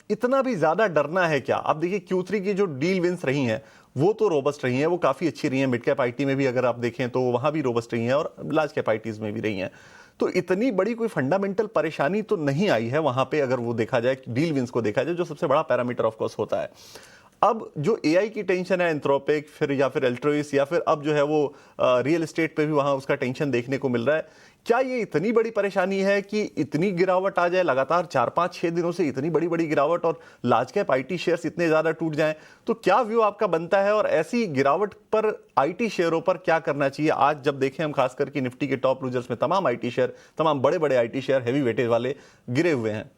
इतना भी ज्यादा डरना है क्या? आप देखिए Q3 की जो डील विंस रही हैं वो तो रोबस्ट रही हैं, वो काफी अच्छी रही हैं। मिड कैप आईटी में भी अगर आप देखें तो वहां भी रोबस्ट रही हैं और लार्ज कैप आईटीज में भी रही हैं। तो इतनी बड़ी कोई फंडामेंटल परेशानी तो नहीं आई है वहां पे, अगर वो देखा जाए डील विंस को देखा जाए, जो सबसे बड़ा पैरामीटर ऑफ कोर्स होता है। अब जो एआई की टेंशन है, एंथ्रोपिक फिर या फिर अल्ट्रोइस या फिर अब जो है वो रियल एस्टेट पे भी वहां उसका टेंशन देखने को मिल रहा है। क्या ये इतनी बड़ी परेशानी है कि इतनी गिरावट आ जाए लगातार 4-5-6 दिनों से, इतनी बड़ी बड़ी गिरावट, और लार्ज कैप आईटी शेयर्स इतने ज्यादा टूट जाएं? तो क्या व्यू आपका बनता है और ऐसी गिरावट पर आईटी शेयरों पर क्या करना चाहिए? आज जब देखें हम खासकर कि निफ्टी के टॉप लूजर्स में तमाम आईटी शेयर, तमाम बड़े बड़े आईटी शेयर हेवी वेटेज वाले गिरे हुए हैं।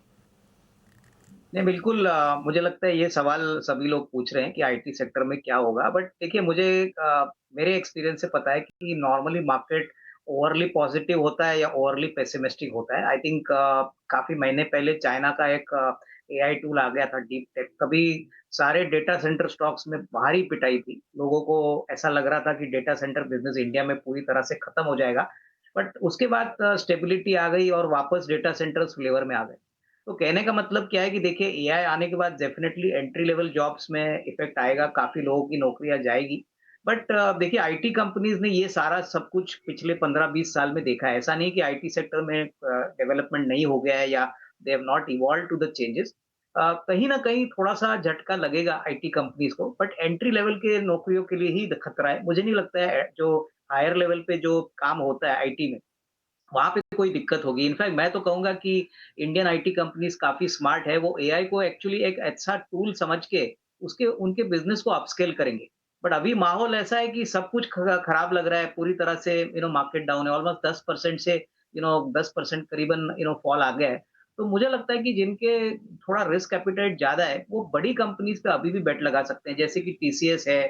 नहीं, बिल्कुल मुझे लगता है ये सवाल सभी लोग पूछ रहे हैं कि आईटी सेक्टर में क्या होगा? बट देखिए मुझे मेरे एक्सपीरियंस से पता है कि नॉर्मली मार्केट ओवरली पॉजिटिव होता है या ओवरली पेसिमिस्टिक होता है। आई थिंक काफ़ी महीने पहले चाइना का एक एआई टूल आ गया था डीप टेक, तभी सारे डेटा सेंटर स्टॉक्स में भारी पिटाई थी। लोगों को ऐसा लग रहा था कि डेटा सेंटर बिज़नेस इंडिया में पूरी तरह से खत्म हो जाएगा। बट उसके बाद स्टेबिलिटी आ गई और वापस डेटा सेंटर्स फ्लेवर में आ गए। तो कहने का मतलब क्या है कि देखिए एआई आने के बाद डेफिनेटली एंट्री लेवल जॉब्स में इफेक्ट आएगा, काफ़ी लोगों की नौकरियाँ जाएगी। बट देखिए आईटी कंपनीज़ ने ये सारा सब कुछ पिछले 15-20 साल में देखा है। ऐसा नहीं कि आईटी सेक्टर में डेवलपमेंट नहीं हो गया है या they have not evolved to the changes. कहीं न कहीं थोड़ा-सा झटका लगेगा आईटी कंपनीज़ को, बट एंट्री लेवल के नौकरियों के लिए ही खतरा है। मुझे नहीं लगता है जो हायर लेवल पे जो काम होता है आईटी में, वहाँ पे कोई दिक्कत होगी। इनफैक्ट मैं तो कहूँगा कि इंडियन आईटी कंपनीज़ काफ़ी स्मार्ट है, वो एआई को एक्चुअली एक अच्छा टूल समझ के उसके उनके बिज़नेस को अपस्केल करेंगे। बट अभी माहौल ऐसा है कि सब कुछ खराब लग रहा है, पूरी तरह से मार्केट डाउन है, ऑलमोस्ट 10% से 10% करीबन फॉल आ गया है। तो मुझे लगता है कि जिनके थोड़ा रिस्क एपेटाइट ज़्यादा है, वो बड़ी कंपनीज़ पे अभी भी बेट लगा सकते हैं, जैसे कि टीसीएस है,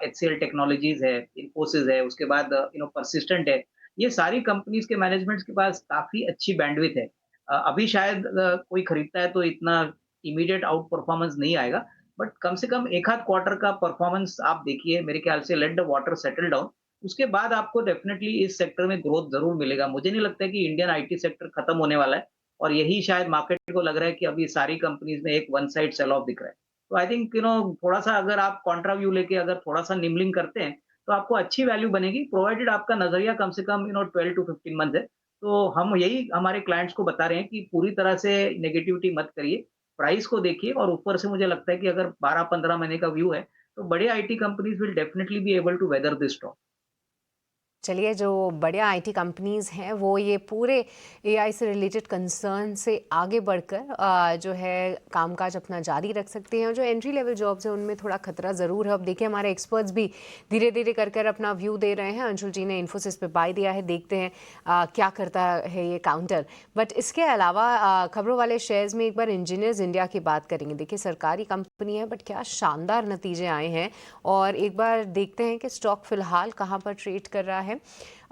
एचसीएल टेक्नोलॉजीज़ है, इन्फोसिस है, उसके बाद परसिस्टेंट है। ये सारी कंपनीज़ के मैनेजमेंट्स के पास काफ़ी अच्छी बैंडविड्थ है। अभी शायद कोई खरीदता है तो इतना इमीडिएट आउट परफॉर्मेंस नहीं आएगा, बट कम से कम 1 आध क्वार्टर का परफॉर्मेंस आप देखिए, मेरे ख्याल से let the water settle down, उसके बाद आपको डेफिनिटली इस सेक्टर में ग्रोथ ज़रूर मिलेगा। मुझे नहीं लगता है कि इंडियन आईटी सेक्टर खत्म होने वाला है और यही शायद मार्केट को लग रहा है कि अभी सारी कंपनीज़ में एक वन साइड सेल ऑफ दिख रहा है। तो आई थिंक थोड़ा-सा अगर आप कॉन्ट्रा व्यू लेके अगर थोड़ा-सा निमलिंग करते हैं, तो आपको अच्छी वैल्यू बनेगी, प्रोवाइडेड आपका नज़रिया कम से कम 12 टू 15 मंथ है। तो हम यही हमारे क्लाइंट्स को बता रहे हैं कि पूरी तरह से नेगेटिविटी मत करिए, प्राइस को देखिए और ऊपर से मुझे लगता है कि अगर 12-15 महीने का व्यू है, तो बड़े IT companies will definitely be able to weather this storm. चलिए, जो बड़े आईटी कंपनीज़ हैं वो ये पूरे एआई से रिलेटेड कंसर्न से आगे बढ़कर जो है कामकाज अपना जारी रख सकते हैं, और जो एंट्री लेवल जॉब्स हैं उनमें थोड़ा खतरा ज़रूर है। अब देखिए हमारे एक्सपर्ट्स भी धीरे धीरे कर कर अपना व्यू दे रहे हैं। अंशुल जी ने इन्फोसिस पे बाय दिया है, देखते हैं क्या करता है ये काउंटर। बट इसके अलावा खबरों वाले शेयर्स में एक बार इंजीनियर्स इंडिया की बात करेंगे। देखिए सरकारी कंपनी है बट क्या शानदार नतीजे आए हैं, और एक बार देखते हैं कि स्टॉक फिलहाल कहाँ पर ट्रेड कर रहा है।